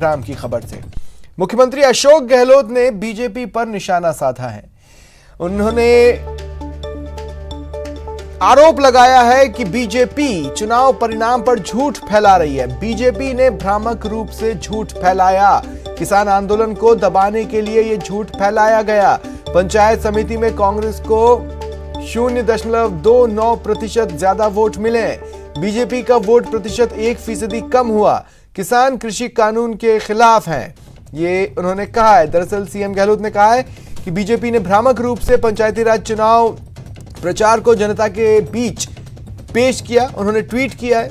राम की खबर से। मुख्यमंत्री अशोक गहलोत ने बीजेपी पर निशाना साधा है। उन्होंने आरोप लगाया है कि बीजेपी चुनाव परिणाम पर झूठ फैला रही है। बीजेपी ने भ्रामक रूप से झूठ फैलाया। किसान आंदोलन को दबाने के लिए यह झूठ फैलाया गया। पंचायत समिति में कांग्रेस को 0.29% ज्यादा वोट मिले। बीजेपी का वोट प्रतिशत 1% कम हुआ। किसान कृषि कानून के खिलाफ हैं, ये उन्होंने कहा है। दरअसल सीएम गहलोत ने कहा है कि बीजेपी ने भ्रामक रूप से पंचायती राज चुनाव प्रचार को जनता के बीच पेश किया। उन्होंने ट्वीट किया है,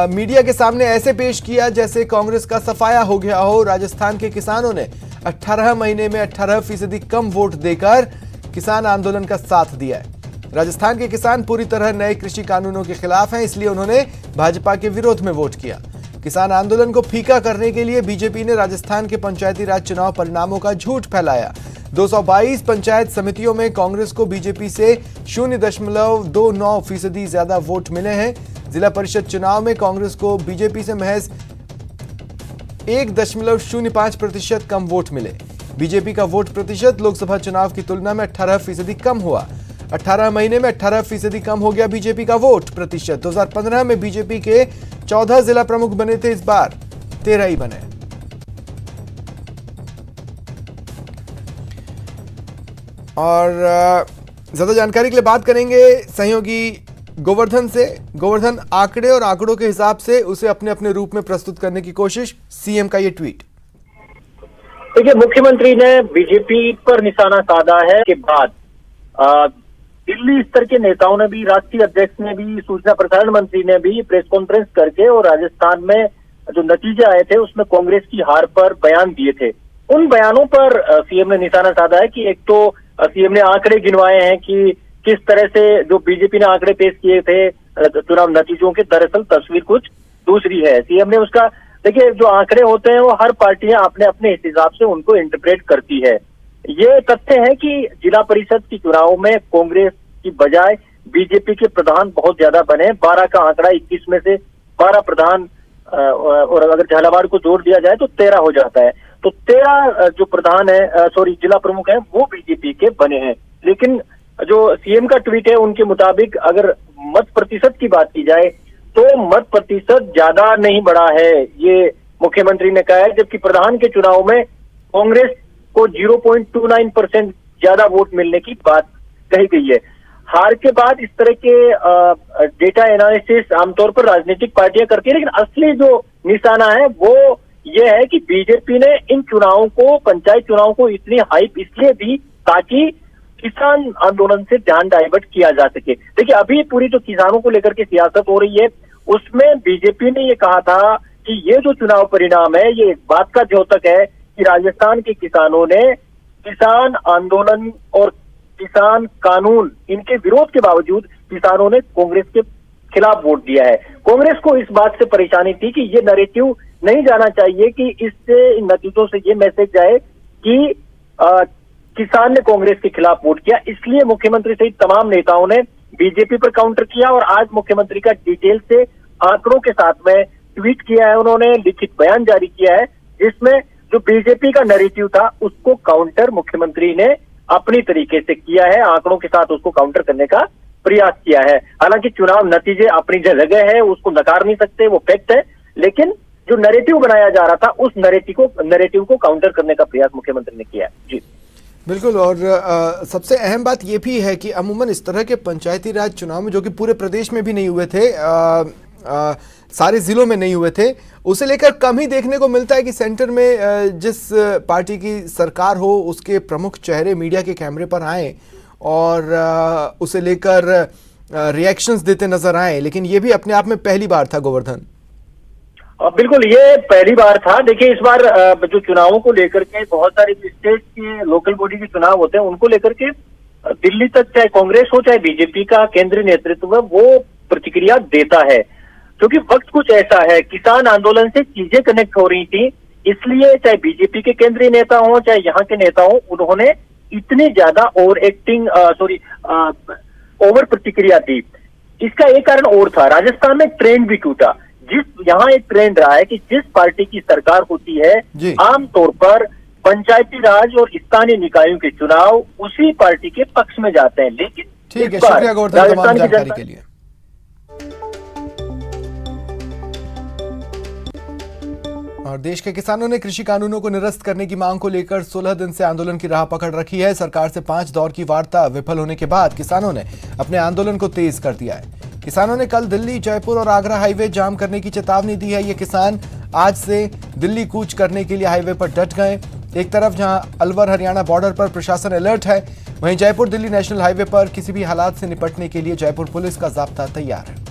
मीडिया के सामने ऐसे पेश किया जैसे कांग्रेस का सफाया हो गया हो। राजस्थान के किसानों ने 18 महीने में 18% कम वोट देकर किसान आंदोलन का साथ दिया है। राजस्थान के किसान पूरी तरह नए कृषि कानूनों के खिलाफ हैं, इसलिए उन्होंने भाजपा के विरोध में वोट किया। किसान आंदोलन को फीका करने के लिए बीजेपी ने राजस्थान के पंचायती राज चुनाव परिणामों का झूठ फैलाया। 222 पंचायत समितियों में कांग्रेस को बीजेपी से 0.29% ज्यादा वोट मिले हैं। जिला परिषद चुनाव में कांग्रेस को बीजेपी से महज 1.05% कम वोट मिले। बीजेपी का वोट प्रतिशत लोकसभा चुनाव की तुलना में 18% कम हुआ। 18 महीने में 18% कम हो गया बीजेपी का वोट प्रतिशत। 2015 में बीजेपी के 14 जिला प्रमुख बने थे, इस बार 13 ही बने। और ज्यादा जानकारी के लिए बात करेंगे सहयोगी गोवर्धन से। गोवर्धन, आंकड़े और आंकड़ों के हिसाब से उसे अपने अपने रूप में प्रस्तुत करने की कोशिश, सीएम का ये ट्वीट। देखिए, मुख्यमंत्री ने बीजेपी पर निशाना साधा है के बाद दिल्ली स्तर के नेताओं ने भी, राष्ट्रीय अध्यक्ष ने भी, सूचना प्रसारण मंत्री ने भी प्रेस कॉन्फ्रेंस करके और राजस्थान में जो नतीजे आए थे उसमें कांग्रेस की हार पर बयान दिए थे। उन बयानों पर सीएम ने निशाना साधा है कि एक तो सीएम ने आंकड़े गिनवाए हैं कि किस तरह से जो बीजेपी ने आंकड़े पेश किए थे चुनाव नतीजों के, दरअसल तस्वीर कुछ दूसरी है। सीएम ने उसका, देखिए, जो आंकड़े होते हैं वो हर पार्टियां अपने अपने हिसाब से उनको इंटरप्रेट करती है। ये तथ्य है कि जिला परिषद की चुनाव में कांग्रेस की बजाय बीजेपी के प्रधान बहुत ज्यादा बने। 12 का आंकड़ा, 21 में से 12 प्रधान और अगर झालावाड़ को जोड़ दिया जाए तो 13 हो जाता है। तो 13 जो प्रधान है, जिला प्रमुख हैं, वो बीजेपी के बने हैं। लेकिन जो सीएम का ट्वीट है उनके मुताबिक अगर मत प्रतिशत की बात की जाए तो मत प्रतिशत ज्यादा नहीं बढ़ा है, ये मुख्यमंत्री ने कहा है। जबकि प्रधान के चुनाव में कांग्रेस को 0.29% ज्यादा वोट मिलने की बात कही गई है। हार के बाद इस तरह के डेटा एनालिसिस आमतौर पर राजनीतिक पार्टियां करती है, लेकिन असली जो निशाना है वो ये है कि बीजेपी ने इन चुनावों को, पंचायत चुनाव को इतनी हाइप इसलिए दी ताकि किसान आंदोलन से ध्यान डाइवर्ट किया जा सके। देखिए, अभी पूरी जो किसानों को लेकर के सियासत हो रही है उसमें बीजेपी ने ये कहा था कि ये जो चुनाव परिणाम है ये इस बात का द्योतक है कि राजस्थान के किसानों ने किसान आंदोलन और किसान कानून, इनके विरोध के बावजूद किसानों ने कांग्रेस के खिलाफ वोट दिया है। कांग्रेस को इस बात से परेशानी थी कि ये नैरेटिव नहीं जाना चाहिए कि इससे, इन नतीजों से ये मैसेज जाए कि किसान ने कांग्रेस के खिलाफ वोट किया। इसलिए मुख्यमंत्री सहित तमाम नेताओं ने बीजेपी पर काउंटर किया और आज मुख्यमंत्री का डिटेल से आंकड़ों के साथ में ट्वीट किया है। उन्होंने लिखित बयान जारी किया है जिसमें जो बीजेपी का नैरेटिव था उसको काउंटर मुख्यमंत्री ने अपनी तरीके से किया है, आंकड़ों के साथ उसको काउंटर करने का प्रयास किया है। हालांकि चुनाव नतीजे अपनी जगह है, उसको नकार नहीं सकते, वो फैक्ट है, लेकिन जो नैरेटिव बनाया जा रहा था उस नैरेटिव को काउंटर करने का प्रयास मुख्यमंत्री ने किया है। जी बिल्कुल। और सबसे अहम बात यह भी है कि अमूमन इस तरह के पंचायती राज चुनाव में, जो कि पूरे प्रदेश में भी नहीं हुए थे, सारे जिलों में नहीं हुए थे, उसे लेकर कम ही देखने को मिलता है कि सेंटर में जिस पार्टी की सरकार हो उसके प्रमुख चेहरे मीडिया के कैमरे पर आए और उसे लेकर रिएक्शंस देते नजर आए। लेकिन ये भी अपने आप में पहली बार था, गोवर्धन। बिल्कुल, ये पहली बार था। देखिए, इस बार जो चुनावों को लेकर के बहुत सारे स्टेट के लोकल बॉडी के चुनाव होते हैं, उनको लेकर के दिल्ली तक चाहे कांग्रेस हो चाहे बीजेपी का केंद्रीय नेतृत्व वो प्रतिक्रिया देता है। क्योंकि वक्त कुछ ऐसा है, किसान आंदोलन से चीजें कनेक्ट हो रही थी, इसलिए चाहे बीजेपी के केंद्रीय नेता हो चाहे यहाँ के नेता हो, उन्होंने इतनी ज्यादा ओवर प्रतिक्रिया दी। इसका एक कारण और था, राजस्थान में ट्रेंड भी टूटा। यहाँ एक ट्रेंड रहा है कि जिस पार्टी की सरकार होती है जी। आमतौर पर पंचायती राज और स्थानीय निकायों के चुनाव उसी पार्टी के पक्ष में जाते हैं, लेकिन ठीक है, इस बार शुक्रिया गोवर्धन तमाम राजस्थान की जानकारी जनता के लिए। और देश के किसानों ने कृषि कानूनों को निरस्त करने की मांग को लेकर 16 दिन से आंदोलन की राह पकड़ रखी है। सरकार से 5 दौर की वार्ता विफल होने के बाद किसानों ने अपने आंदोलन को तेज कर दिया है। किसानों ने कल दिल्ली, जयपुर और आगरा हाईवे जाम करने की चेतावनी दी है। ये किसान आज से दिल्ली कूच करने के लिए हाईवे पर डट गए। एक तरफ जहां अलवर हरियाणा बॉर्डर पर प्रशासन अलर्ट है, वहीं जयपुर दिल्ली नेशनल हाईवे पर किसी भी हालात से निपटने के लिए जयपुर पुलिस का जाब्ता तैयार है।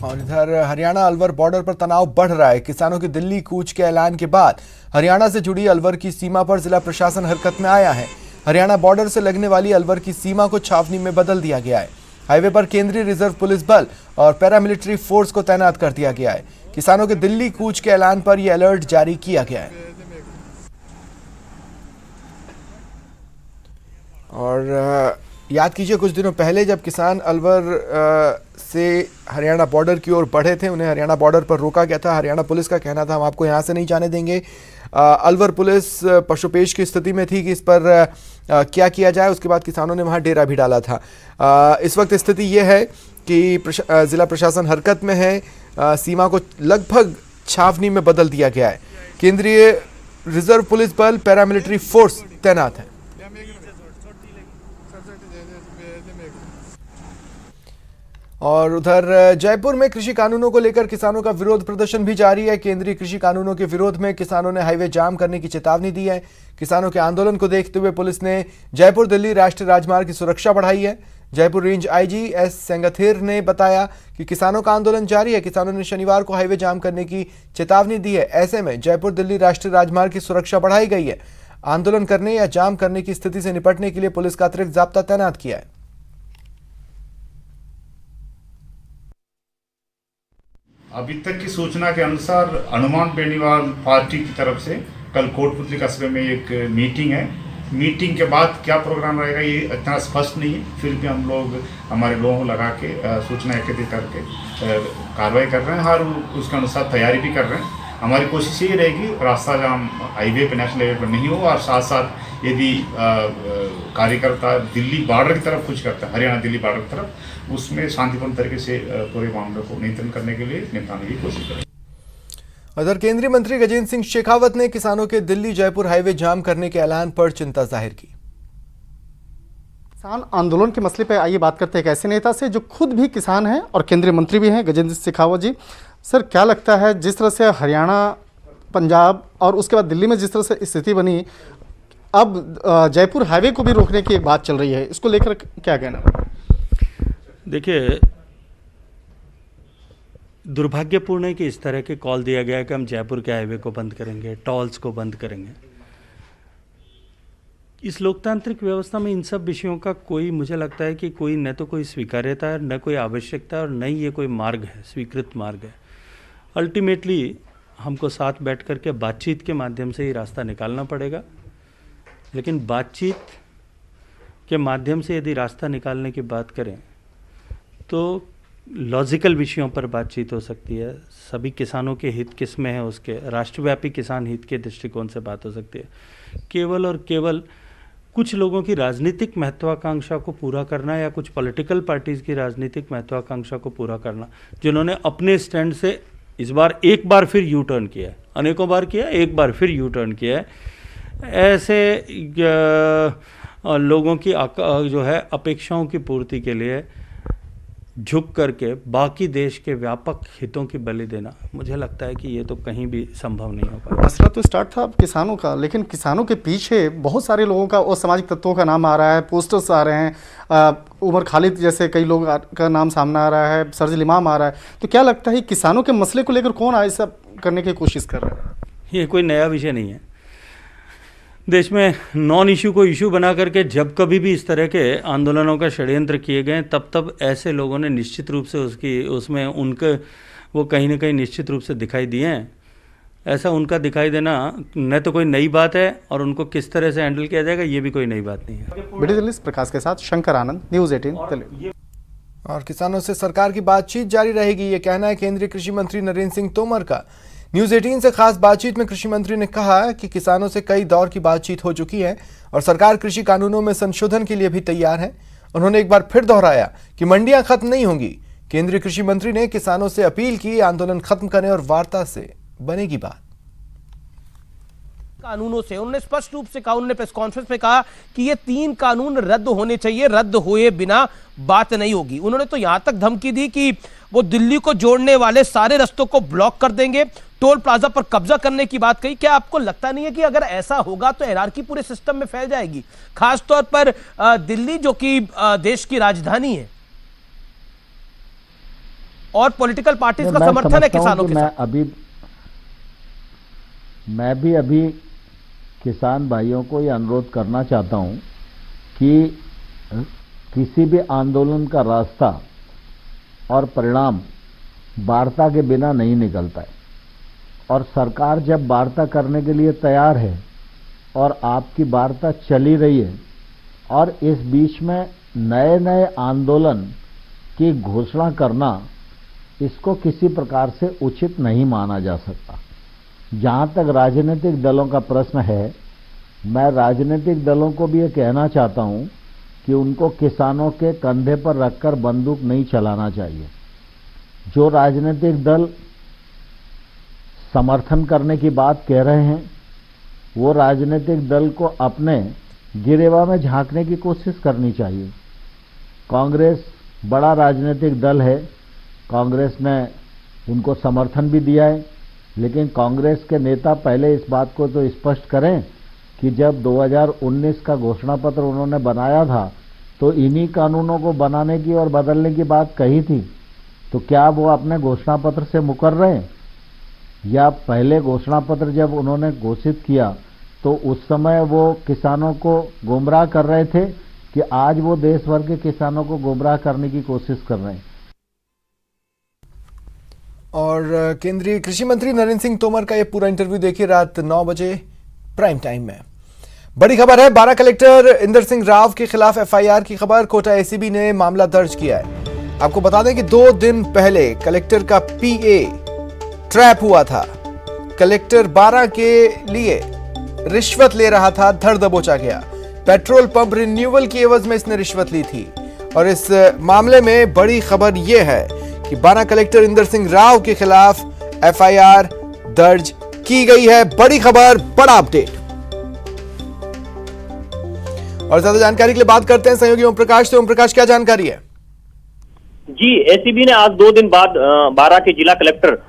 और इधर हरियाणा अलवर बॉर्डर पर तनाव बढ़ रहा है। किसानों के दिल्ली कूच के ऐलान के बाद हरियाणा से जुड़ी अलवर की सीमा पर जिला प्रशासन हरकत में आया है। हरियाणा बॉर्डर से लगने वाली अलवर की सीमा को छावनी में बदल दिया गया है। हाईवे पर केंद्रीय रिजर्व पुलिस बल और पैरामिलिट्री फोर्स को तैनात कर दिया गया है। किसानों के दिल्ली कूच के ऐलान पर यह अलर्ट जारी किया गया है। और याद कीजिए, कुछ दिनों पहले जब किसान अलवर से हरियाणा बॉर्डर की ओर बढ़े थे, उन्हें हरियाणा बॉर्डर पर रोका गया था। हरियाणा पुलिस का कहना था हम आपको यहां से नहीं जाने देंगे। अलवर पुलिस पशुपेश की स्थिति में थी कि इस पर क्या किया जाए। उसके बाद किसानों ने वहां डेरा भी डाला था। इस वक्त स्थिति यह है कि जिला प्रशासन हरकत में है। सीमा को लगभग छावनी में बदल दिया गया है। केंद्रीय रिजर्व पुलिस बल, पैरामिलिट्री फोर्स तैनात है। और उधर जयपुर में कृषि कानूनों को लेकर किसानों का विरोध प्रदर्शन भी जारी है। केंद्रीय कृषि कानूनों के विरोध में किसानों ने हाईवे जाम करने की चेतावनी दी है। किसानों के आंदोलन को देखते हुए पुलिस ने जयपुर दिल्ली राष्ट्रीय राजमार्ग की सुरक्षा बढ़ाई है। Jaipur range IG S Sengathir ने बताया कि किसानों का आंदोलन जारी है। किसानों ने शनिवार को हाईवे जाम करने की चेतावनी दी है। ऐसे में जयपुर दिल्ली राष्ट्रीय राजमार्ग की सुरक्षा बढ़ाई गई है। आंदोलन करने या जाम करने की स्थिति से निपटने के लिए पुलिस का अतिरिक्त जाब्ता तैनात किया है। अभी तक की सूचना के अनुसार हनुमान बेनीवाल पार्टी की तरफ से कल कोटपुतली कस्बे में एक मीटिंग है। मीटिंग के बाद क्या प्रोग्राम रहेगा ये इतना स्पष्ट नहीं है। फिर भी हम लोग हमारे लोगों को लगा के सूचना एकत्रित करके कार्रवाई कर रहे हैं और उसके अनुसार तैयारी भी कर रहे हैं। हमारी कोशिश ये रहेगी रास्ता जाम हाईवे पे, नेशनल हाईवे पर नहीं हो। और साथ साथ यदि कार्यकर्ता दिल्ली बॉर्डर की तरफ कुछ करता है, हरियाणा दिल्ली बॉर्डर की तरफ, उसमें शांतिपूर्ण तरीके से पूरे मामले को नियंत्रण करने के लिए निपटाने की कोशिश करें। उधर केंद्रीय मंत्री गजेंद्र सिंह शेखावत ने किसानों के दिल्ली जयपुर हाईवे जाम करने के ऐलान पर चिंता जाहिर की। किसान आंदोलन के मसले पर आइए बात करते हैं एक ऐसे नेता से जो खुद भी किसान हैं और केंद्रीय मंत्री भी हैं, गजेंद्र सिंह शेखावत जी। सर, क्या लगता है जिस तरह से हरियाणा, पंजाब और उसके बाद दिल्ली में जिस तरह से स्थिति बनी, अब जयपुर हाईवे को भी रोकने की एक बात चल रही है, इसको लेकर क्या कहना? देखिए, दुर्भाग्यपूर्ण है कि इस तरह के कॉल दिया गया है कि हम जयपुर के हाईवे को बंद करेंगे, टॉल्स को बंद करेंगे। इस लोकतांत्रिक व्यवस्था में इन सब विषयों का कोई, मुझे लगता है कि कोई न तो कोई स्वीकार्यता है, न कोई आवश्यकता है और न ही ये कोई मार्ग है, स्वीकृत मार्ग है। अल्टीमेटली हमको साथ बैठ कर के बातचीत के माध्यम से ही रास्ता निकालना पड़ेगा। लेकिन बातचीत के माध्यम से यदि रास्ता निकालने की बात करें तो लॉजिकल विषयों पर बातचीत हो सकती है। सभी किसानों के हित किस में है, उसके राष्ट्रव्यापी किसान हित के दृष्टिकोण से बात हो सकती है। केवल और केवल कुछ लोगों की राजनीतिक महत्वाकांक्षा को पूरा करना या कुछ पॉलिटिकल पार्टीज़ की राजनीतिक महत्वाकांक्षा को पूरा करना, जिन्होंने अपने स्टैंड से इस बार एक बार फिर यू टर्न किया है, अनेकों बार किया, एक बार फिर यू टर्न किया है, ऐसे लोगों की जो है अपेक्षाओं की पूर्ति के लिए झुक करके बाकी देश के व्यापक हितों की बलि देना, मुझे लगता है कि ये तो कहीं भी संभव नहीं हो पाएगा। मसला तो स्टार्ट था किसानों का, लेकिन किसानों के पीछे बहुत सारे लोगों का और सामाजिक तत्वों का नाम आ रहा है, पोस्टर्स आ रहे हैं, उमर खालिद जैसे कई लोग का नाम सामने आ रहा है, सर्जिल इमाम आ रहा है। तो क्या लगता है किसानों के मसले को लेकर कौन ऐसा करने की कोशिश कर रहा है? ये कोई नया विषय नहीं है। देश में नॉन इशू को इशू बना करके जब कभी भी इस तरह के आंदोलनों का षड्यंत्र किए गए, तब ऐसे लोगों ने निश्चित रूप से उसमें उनके वो कहीं ना कहीं निश्चित रूप से दिखाई दिए हैं। ऐसा उनका दिखाई देना न तो कोई नई बात है और उनको किस तरह से हैंडल किया जाएगा ये भी कोई नई बात नहीं है। वीडियो जर्नलिस्ट प्रकाश के साथ शंकर आनंद, न्यूज़ 18 तेलुगु। और किसानों से सरकार की बातचीत जारी रहेगी, ये कहना है केंद्रीय कृषि मंत्री नरेंद्र सिंह तोमर का। न्यूज़ 18 से खास बातचीत में कृषि मंत्री ने कहा कि किसानों से कई दौर की बातचीत हो चुकी है और सरकार कृषि कानूनों में संशोधन के लिए भी तैयार है। उन्होंने एक बार फिर दोहराया कि मंडियां खत्म नहीं होंगी। केंद्रीय कृषि मंत्री ने किसानों से अपील की आंदोलन खत्म करें और वार्ता से बनेगी बात। कानूनों से उन्होंने स्पष्ट रूप से कहा, उन्होंने प्रेस कॉन्फ्रेंस में कहा कि ये 3 कानून रद्द होने चाहिए, रद्द हुए बिना बात नहीं होगी। उन्होंने तो यहां तक धमकी दी कि वो दिल्ली को जोड़ने वाले सारे रास्तों को ब्लॉक कर देंगे, टोल प्लाजा पर कब्जा करने की बात कही। क्या आपको लगता नहीं है कि अगर ऐसा होगा तो हायरार्की पूरे सिस्टम में फैल जाएगी, खासतौर पर दिल्ली जो कि देश की राजधानी है और पॉलिटिकल पार्टीज का समर्थन है किसानों के साथ? मैं भी अभी किसान भाइयों को ये अनुरोध करना चाहता हूं कि किसी भी आंदोलन का रास्ता और परिणाम वार्ता के बिना नहीं निकलता है। और सरकार जब वार्ता करने के लिए तैयार है और आपकी वार्ता चली रही है और इस बीच में नए नए आंदोलन की घोषणा करना, इसको किसी प्रकार से उचित नहीं माना जा सकता। जहां तक राजनीतिक दलों का प्रश्न है, मैं राजनीतिक दलों को भी ये कहना चाहता हूं कि उनको किसानों के कंधे पर रखकर बंदूक नहीं चलाना चाहिए। जो राजनीतिक दल समर्थन करने की बात कह रहे हैं, वो राजनीतिक दल को अपने गिरेवा में झांकने की कोशिश करनी चाहिए। कांग्रेस बड़ा राजनीतिक दल है, कांग्रेस ने उनको समर्थन भी दिया है, लेकिन कांग्रेस के नेता पहले इस बात को तो स्पष्ट करें कि जब 2019 का घोषणा पत्र उन्होंने बनाया था तो इन्हीं कानूनों को बनाने की और बदलने की बात कही थी। तो क्या वो अपने घोषणा पत्र से मुकर रहे हैं? या पहले घोषणा पत्र जब उन्होंने घोषित किया तो उस समय वो किसानों को गुमराह कर रहे थे कि आज वो देश भर के किसानों को गुमराह करने की कोशिश कर रहे हैं? और केंद्रीय कृषि मंत्री नरेंद्र सिंह तोमर का ये पूरा इंटरव्यू देखिए रात 9 बजे प्राइम टाइम में। बड़ी खबर है, 12 कलेक्टर इंदर सिंह राव के खिलाफ एफआईआर की खबर। कोटा एसीबी ने मामला दर्ज किया है। आपको बता दें कि 2 दिन पहले कलेक्टर का पीए ट्रैप हुआ था। कलेक्टर 12 के लिए रिश्वत ले रहा था, धर दबोचा गया। पेट्रोल पंप रिन्यूअल की एवज में इसने रिश्वत ली थी। और इस मामले में बड़ी खबर यह है कि 12 कलेक्टर इंदर सिंह राव के खिलाफ एफआईआर दर्ज की गई है। बड़ी खबर, बड़ा अपडेट। और ज्यादा जानकारी के लिए बात करते हैं सहयोगी ओम प्रकाश से। ओम प्रकाश, क्या जानकारी है? जी, एसीबी ने आज 2 दिन बाद 12 के जिला कलेक्टर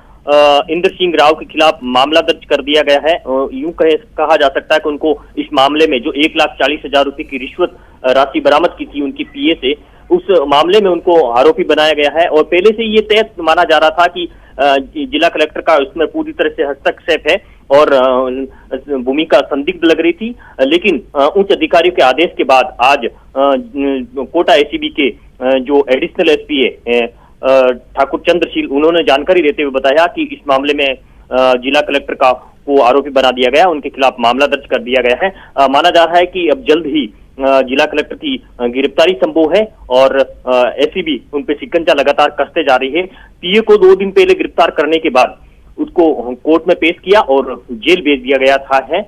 इंदर सिंह राव के खिलाफ मामला दर्ज कर दिया गया है। यूं कहा जा सकता है कि उनको इस मामले में जो 1,40,000 रुपए की रिश्वत राशि बरामद की थी उनकी पीए से, उस मामले में उनको आरोपी बनाया गया है। और पहले से ये तय माना जा रहा था कि जिला कलेक्टर का उसमें पूरी तरह से हस्तक्षेप है और भूमिका संदिग्ध लग रही थी। लेकिन उच्च अधिकारियों के आदेश के बाद आज कोटा एसीबी के जो एडिशनल एसपी है ठाकुर चंद्रशील, उन्होंने जानकारी देते हुए बताया कि इस मामले में जिला कलेक्टर को आरोपी बना दिया गया, उनके खिलाफ मामला दर्ज कर दिया गया है। माना जा रहा है कि अब जल्द ही जिला कलेक्टर की गिरफ्तारी संभव है और एसीबी उन पे शिकंजा लगातार कसते जा रही है। पीए को 2 दिन पहले गिरफ्तार करने के बाद उसको कोर्ट में पेश किया और जेल भेज दिया गया था है।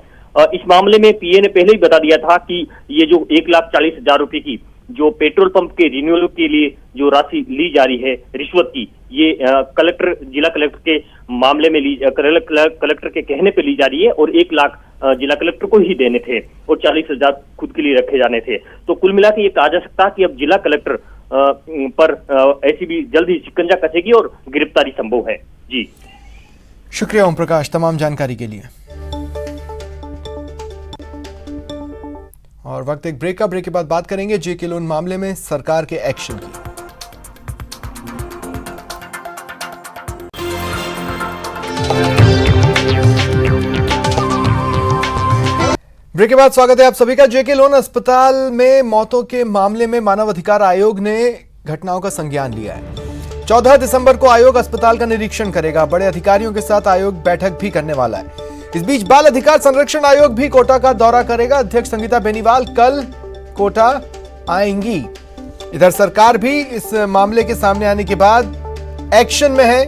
इस मामले में पीए ने पहले ही बता दिया था कि ये जो 1,40,000 रुपए की जो पेट्रोल पंप के रिन्यूअल के लिए जो राशि ली जा रही है रिश्वत की, ये जिला कलेक्टर के मामले में कलेक्टर के कहने पे ली जा रही है और 1 लाख जिला कलेक्टर को ही देने थे और 40,000 खुद के लिए रखे जाने थे। तो कुल मिला के ये कहा जा सकता कि अब जिला कलेक्टर पर एसीबी जल्द ही शिकंजा कसेगी और गिरफ्तारी संभव है। जी, शुक्रिया ओम प्रकाश तमाम जानकारी के लिए। और वक्त एक ब्रेक का, ब्रेक के बाद बात करेंगे जेके लोन मामले में सरकार के एक्शन की। ब्रेक के बाद स्वागत है आप सभी का। जेके लोन अस्पताल में मौतों के मामले में मानवाधिकार आयोग ने घटनाओं का संज्ञान लिया है। 14 दिसंबर को आयोग अस्पताल का निरीक्षण करेगा। बड़े अधिकारियों के साथ आयोग बैठक भी करने वाला है। इस बीच बाल अधिकार संरक्षण आयोग भी कोटा का दौरा करेगा। अध्यक्ष संगीता बेनीवाल कल कोटा आएंगी। इधर सरकार भी इस मामले के सामने आने के बाद एक्शन में है।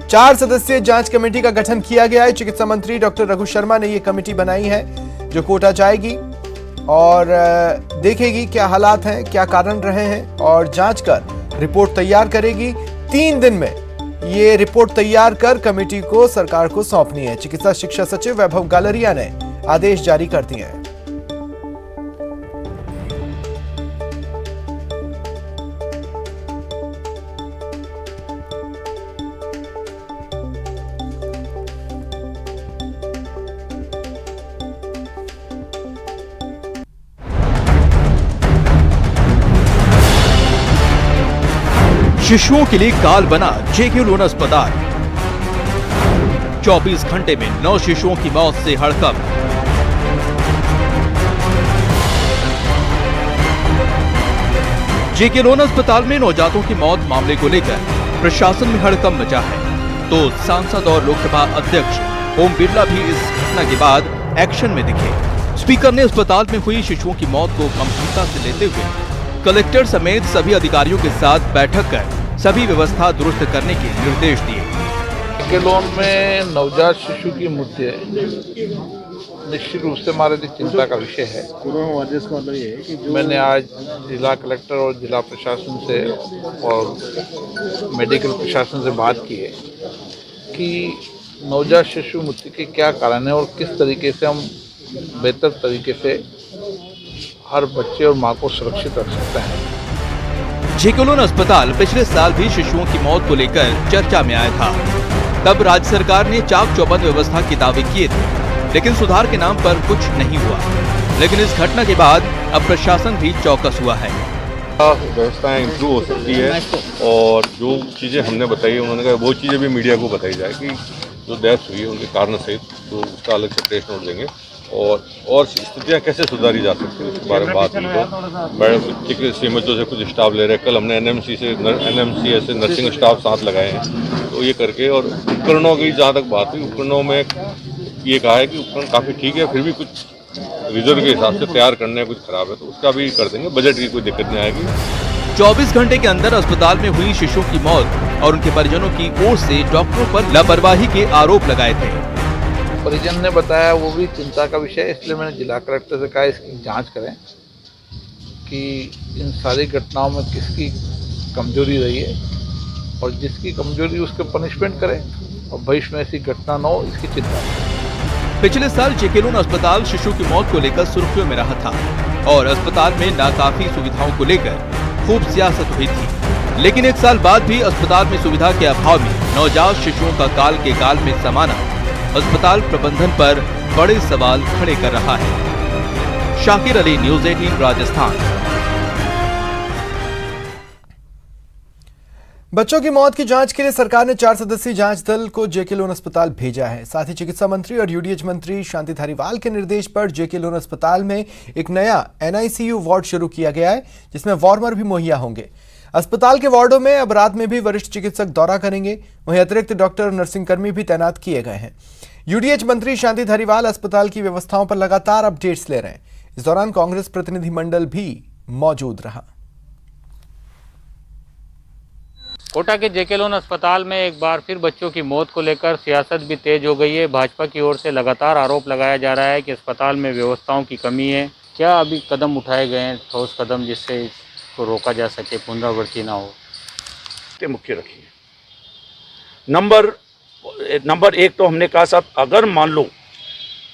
4 सदस्यीय जांच कमेटी का गठन किया गया है। चिकित्सा मंत्री डॉक्टर रघु शर्मा ने यह कमेटी बनाई है जो कोटा जाएगी और देखेगी क्या हालात हैं, क्या कारण रहे हैं और जांच कर रिपोर्ट तैयार करेगी। 3 दिन में ये रिपोर्ट तैयार कर कमेटी को सरकार को सौंपनी है। चिकित्सा शिक्षा सचिव वैभव गालरिया ने आदेश जारी कर दिए हैं। शिशुओं के लिए काल बना जेके लोन अस्पताल। 24 घंटे में 9 शिशुओं की मौत से हड़कंप। जेके लोन अस्पताल में नवजातों की मौत मामले को लेकर प्रशासन में हड़कंप मचा है, तो सांसद और लोकसभा अध्यक्ष ओम बिरला भी इस घटना के बाद एक्शन में दिखे। स्पीकर ने अस्पताल में हुई शिशुओं की मौत को गंभीरता से लेते हुए कलेक्टर समेत सभी अधिकारियों के साथ बैठक कर सभी व्यवस्था दुरुस्त करने के निर्देश दिए। जेके लोन में नवजात शिशु की मृत्यु निश्चित रूप से हमारे लिए चिंता का विषय है। मैंने आज जिला कलेक्टर और जिला प्रशासन से और मेडिकल प्रशासन से बात की है कि नवजात शिशु मृत्यु के क्या कारण है और किस तरीके से हम बेहतर तरीके से हर बच्चे और मां को सुरक्षित रख सकते हैं। जेके लोन अस्पताल पिछले साल भी शिशुओं की मौत को लेकर चर्चा में आया था। तब राज्य सरकार ने चाक चौबंद व्यवस्था के दावे किए थे, लेकिन सुधार के नाम पर कुछ नहीं हुआ। लेकिन इस घटना के बाद अब प्रशासन भी चौकस हुआ है। व्यवस्थाएं इम्प्रूव हो सकती है और जो चीजें हमने बताई उन्होंने कहा वो चीजें भी मीडिया को बताई जाए कि जो डेथ हुई है उनके कारण सहित तो उसका अलग से प्रेस नोट देंगे और स्थितियाँ कैसे सुधारी जा सकती है उसके बारे में बात हुई। तो मैडम चिकित्सा से कुछ स्टाफ ले रहे हैं। कल हमने एनएमसी से नर्सिंग स्टाफ साथ लगाए हैं, तो ये करके और उपकरणों की जहाँ तक बात हुई, उपकरणों में ये कहा है कि उपकरण काफ़ी ठीक है, फिर भी कुछ रिजर्व के हिसाब से तैयार करने में कुछ खराब है तो उसका भी कर देंगे। बजट की कोई दिक्कत नहीं आएगी। 24 घंटे के अंदर अस्पताल में हुई शिशुओं की मौत और उनके परिजनों की ओर से डॉक्टरों पर लापरवाही के आरोप लगाए थे। परिजन ने बताया वो भी चिंता का विषय है, इसलिए मैंने जिला कलेक्टर से कहा इसकी जांच करें कि इन सारी घटनाओं में किसकी कमजोरी रही है और जिसकी कमजोरी उसके पनिशमेंट करें और भविष्य में ऐसी घटना न हो, इसकी चिंता है। पिछले साल जेके लोन अस्पताल शिशु की मौत को लेकर सुर्खियों में रहा था और अस्पताल में नाकाफी सुविधाओं को लेकर खूब सियासत हुई थी। लेकिन 1 साल बाद भी अस्पताल में सुविधा के अभाव में नवजात शिशुओं का काल के गाल में समाना अस्पताल प्रबंधन पर बड़े सवाल खड़े कर रहा है। शाकिर अली, न्यूज़ 18 राजस्थान। बच्चों की मौत की जांच के लिए सरकार ने 4 सदस्यीय जांच दल को जेके लोन अस्पताल भेजा है। साथ ही चिकित्सा मंत्री और यूडीएच मंत्री शांति धारीवाल के निर्देश पर जेके लोन अस्पताल में एक नया एनआईसीयू वार्ड शुरू किया गया है, जिसमें वार्मर भी मुहैया होंगे। अस्पताल के वार्डों में अब रात में भी वरिष्ठ चिकित्सक दौरा करेंगे। वहीं अतिरिक्त डॉक्टर और नर्सिंग कर्मी भी तैनात किए गए हैं। यूडीएच मंत्री शांति धारीवाल अस्पताल की व्यवस्थाओं पर लगातार अपडेट्स ले रहे हैं। इस दौरान कांग्रेस प्रतिनिधिमंडल भी मौजूद रहा। कोटा के जेके लोन अस्पताल में एक बार फिर बच्चों की मौत को लेकर सियासत भी तेज हो गई है। भाजपा की ओर से लगातार आरोप लगाया जा रहा है कि अस्पताल में व्यवस्थाओं की कमी है। क्या अभी कदम उठाए गए हैं, ठोस कदम, जिससे इसको रोका जा सके, पुनरावृत्ति ना हो? मुख्य रखिए। नंबर 1 तो हमने कहा साहब, अगर मान लो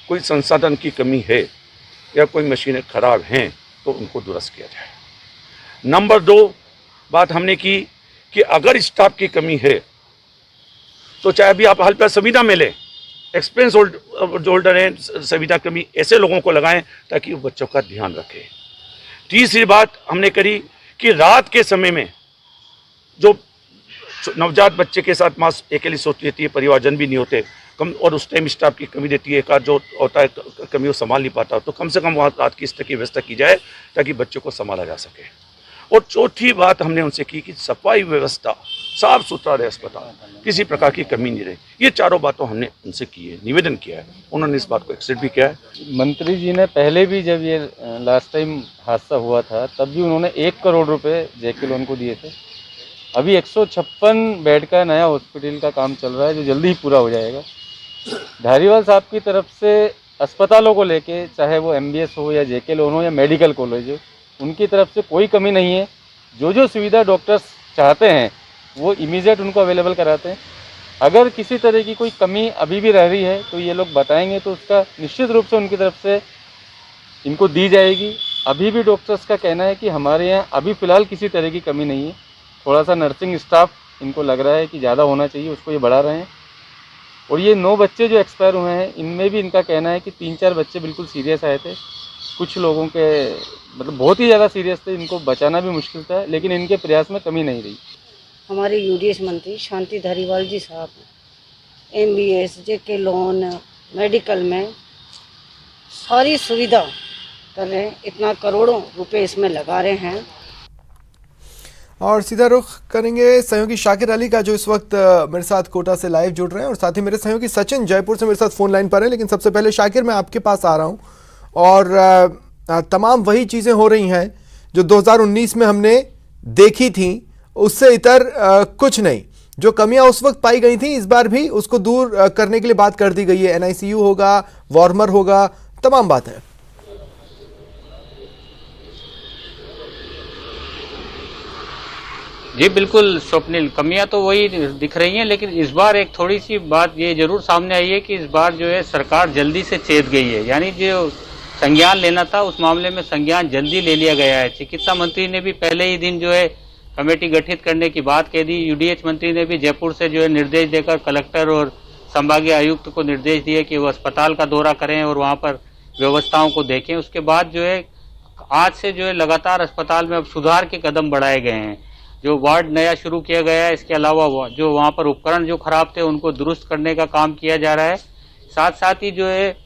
कोई संसाधन की कमी है या कोई मशीनें खराब हैं तो उनको दुरुस्त किया जाए। नंबर 2 बात हमने की कि अगर स्टाफ की कमी है तो चाहे भी आप हेल्पर संविदा में लें, एक्सपीरियंस होल्डर हैं, संविदा कर्मी, ऐसे लोगों को लगाएं ताकि वो बच्चों का ध्यान रखें। तीसरी बात हमने करी कि रात के समय में जो नवजात बच्चे के साथ माँ अकेली सोती रहती है, परिवारजन भी नहीं होते, कम, और उस टाइम स्टाफ की कमी रहती है, एक जो होता है कमी वो संभाल नहीं पाता, तो कम से कम वहाँ रात की इस तरह की व्यवस्था की जाए ताकि बच्चों को संभाला जा सके। और चौथी बात हमने उनसे की कि सफाई व्यवस्था साफ सुथरा रहे अस्पताल, किसी प्रकार की कमी नहीं रहे। ये चारों बातों हमने उनसे की है, निवेदन किया है, उन्होंने इस बात को एक्सेप्ट भी किया है। मंत्री जी ने पहले भी जब ये लास्ट टाइम हादसा हुआ था तब भी उन्होंने 1 करोड़ रुपए जेके लोन को दिए थे। अभी 156 बेड का नया हॉस्पिटल का काम चल रहा है जो जल्दी ही पूरा हो जाएगा। धारीवाल साहब की तरफ से अस्पतालों को लेके, चाहे वो MBS हो या जेके लोन हो या मेडिकल कॉलेज हो, उनकी तरफ से कोई कमी नहीं है। जो सुविधा डॉक्टर्स चाहते हैं वो इमीडिएट उनको अवेलेबल कराते हैं। अगर किसी तरह की कोई कमी अभी भी रह रही है तो ये लोग बताएंगे तो उसका निश्चित रूप से उनकी तरफ से इनको दी जाएगी। अभी भी डॉक्टर्स का कहना है कि हमारे यहाँ अभी फ़िलहाल किसी तरह की कमी नहीं है। थोड़ा सा नर्सिंग स्टाफ इनको लग रहा है कि ज़्यादा होना चाहिए, उसको ये बढ़ा रहे हैं। और ये 9 बच्चे जो एक्सपायर हुए हैं इनमें भी इनका कहना है कि 3-4 बच्चे बिल्कुल सीरियस आए थे, कुछ लोगों के मतलब बहुत ही ज़्यादा सीरियस थे, इनको बचाना भी मुश्किल था, लेकिन इनके प्रयास में कमी नहीं रही। हमारे UDS मंत्री शांति धारीवाल जी साहब MBS जेके लोन मेडिकल में सारी सुविधा कर रहे हैं, इतना करोड़ों रुपए इसमें लगा रहे हैं। और सीधा रुख करेंगे सहयोगी शाकिर अली का जो इस वक्त मेरे साथ कोटा से लाइव जुड़ रहे हैं, और साथ ही मेरे सहयोगी सचिन जयपुर से मेरे साथ फोन लाइन पर है। लेकिन सबसे पहले शाकिर, मैं आपके पास आ रहा हूं और तमाम वही चीज़ें हो रही हैं जो 2019 में हमने देखी थी, उससे इतर कुछ नहीं। जो कमियां उस वक्त पाई गई थी इस बार भी उसको दूर करने के लिए बात कर दी गई है। NICU होगा, वार्मर होगा, तमाम बात है। जी बिल्कुल स्वप्निल, कमियां तो वही दिख रही हैं, लेकिन इस बार एक थोड़ी सी बात ये जरूर सामने आई है कि इस बार जो है सरकार जल्दी से चेत गई है। यानी जो संज्ञान लेना था उस मामले में संज्ञान जल्दी ले लिया गया है। चिकित्सा मंत्री ने भी पहले ही दिन जो है कमेटी गठित करने की बात कह दी। UDH मंत्री ने भी जयपुर से जो है निर्देश देकर कलेक्टर और संभागीय आयुक्त को निर्देश दिए कि वो अस्पताल का दौरा करें और वहां पर व्यवस्थाओं को देखें। उसके बाद जो है आज से जो है लगातार अस्पताल में अब सुधार के कदम बढ़ाए गए हैं। जो वार्ड नया शुरू किया गया है, इसके अलावा जो वहां पर उपकरण जो खराब थे उनको दुरुस्त करने का काम किया जा रहा है। साथ साथ ही जो है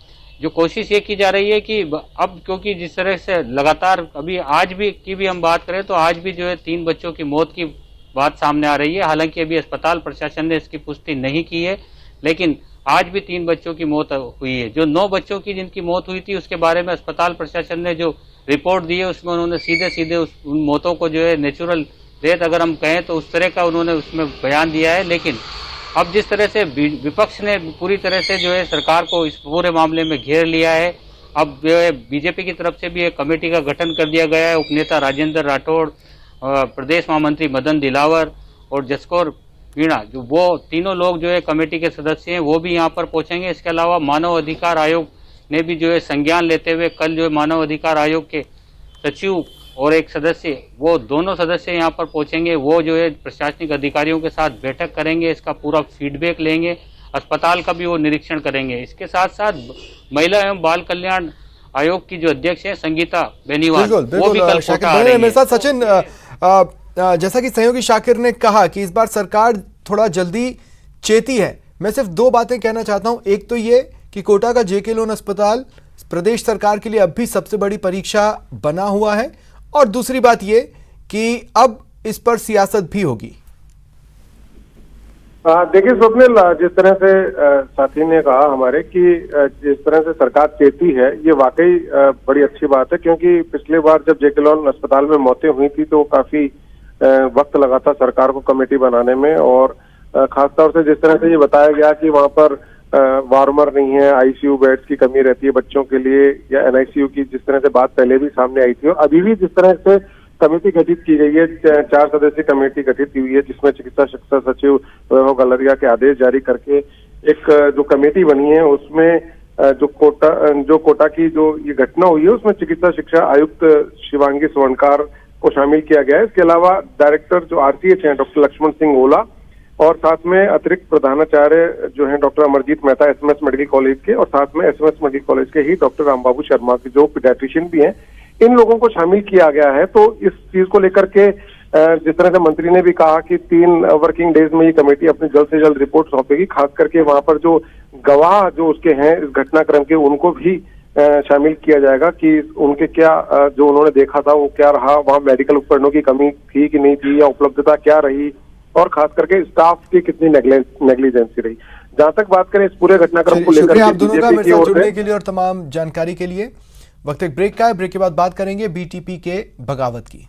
जो कोशिश ये की जा रही है कि अब क्योंकि जिस तरह से लगातार अभी आज भी की भी हम बात करें तो आज भी जो है 3 बच्चों की मौत की बात सामने आ रही है। हालांकि अभी अस्पताल प्रशासन ने इसकी पुष्टि नहीं की है, लेकिन आज भी 3 बच्चों की मौत हुई है। जो 9 बच्चों की जिनकी मौत हुई थी उसके बारे में अस्पताल प्रशासन ने जो रिपोर्ट दी है उसमें उन्होंने सीधे उन मौतों को जो है नेचुरल डेथ अगर हम कहें तो उस तरह का उन्होंने उसमें बयान दिया है। लेकिन अब जिस तरह से विपक्ष ने पूरी तरह से जो है सरकार को इस पूरे मामले में घेर लिया है, अब जो है बीजेपी की तरफ से भी एक कमेटी का गठन कर दिया गया है। उपनेता राजेंद्र राठौड़, प्रदेश महामंत्री मदन दिलावर और जसकौर वीणा, जो वो तीनों लोग जो है कमेटी के सदस्य हैं, वो भी यहाँ पर पहुंचेंगे। इसके अलावा मानव अधिकार आयोग ने भी जो है संज्ञान लेते हुए कल जो है मानव अधिकार आयोग के सचिव और एक सदस्य, वो दोनों सदस्य यहाँ पर पहुंचेंगे। वो जो है प्रशासनिक अधिकारियों के साथ बैठक करेंगे, इसका पूरा फीडबैक लेंगे, अस्पताल का भी वो निरीक्षण करेंगे। इसके साथ साथ महिला एवं बाल कल्याण आयोग की जो अध्यक्ष है संगीता बेनीवाल, वो भी कल कोटा आ रही है। मेरे साथ सचिन, जैसा कि सहयोगी शाकिर ने कहा कि इस बार सरकार थोड़ा जल्दी चेती है। मैं सिर्फ 2 बातें कहना चाहता हूं। एक तो ये कि कोटा का जेके लोन अस्पताल प्रदेश सरकार के लिए अब भी सबसे बड़ी परीक्षा बना हुआ है, और दूसरी बात ये कि अब इस पर सियासत भी होगी। देखिए स्वप्निल, जिस तरह से साथी ने कहा हमारे कि जिस तरह से सरकार चेती है, ये वाकई बड़ी अच्छी बात है। क्योंकि पिछले बार जब जेके लोन अस्पताल में मौतें हुई थी तो काफी वक्त लगा था सरकार को कमेटी बनाने में, और खासतौर से जिस तरह से ये बताया गया कि वहां पर वार्मर नहीं है, ICU बेड्स की कमी रहती है बच्चों के लिए, या NICU की जिस तरह से बात पहले भी सामने आई थी, और अभी भी जिस तरह से कमेटी गठित की गई है, 4 सदस्यीय कमेटी गठित की हुई है, जिसमें चिकित्सा शिक्षा सचिव वैभव गलरिया के आदेश जारी करके एक जो कमेटी बनी है उसमें जो कोटा की जो ये घटना हुई है उसमें चिकित्सा शिक्षा आयुक्त शिवांगी स्वर्णकार को शामिल किया गया है। इसके अलावा डायरेक्टर जो RCH हैं डॉक्टर लक्ष्मण सिंह ओला, और साथ में अतिरिक्त प्रधानाचार्य जो हैं doctor Amarjeet Mehta SMS medical college के, और साथ में SMS मेडिकल कॉलेज के ही डॉक्टर रामबाबू शर्मा के जो पीडियाट्रिशियन भी हैं, इन लोगों को शामिल किया गया है। तो इस चीज को लेकर के जिस तरह से मंत्री ने भी कहा कि 3 वर्किंग डेज में ये कमेटी अपनी जल्द से जल्द रिपोर्ट सौंपेगी, खास करके वहां पर जो गवाह जो उसके हैं इस घटनाक्रम के, उनको भी शामिल किया जाएगा कि उनके क्या जो उन्होंने देखा था वो क्या रहा, वहां मेडिकल उपकरणों की कमी थी कि नहीं थी, या उपलब्धता क्या रही, और खास करके स्टाफ की कितनी नेग्लिजेंसी रही। जहां तक बात करें इस पूरे घटनाक्रम को लेकर शुक्रिया आप दोनों का मेरे साथ जुड़ने के लिए और तमाम जानकारी के लिए। वक्त एक ब्रेक का है, ब्रेक के बाद बात करेंगे बीटीपी के बगावत की।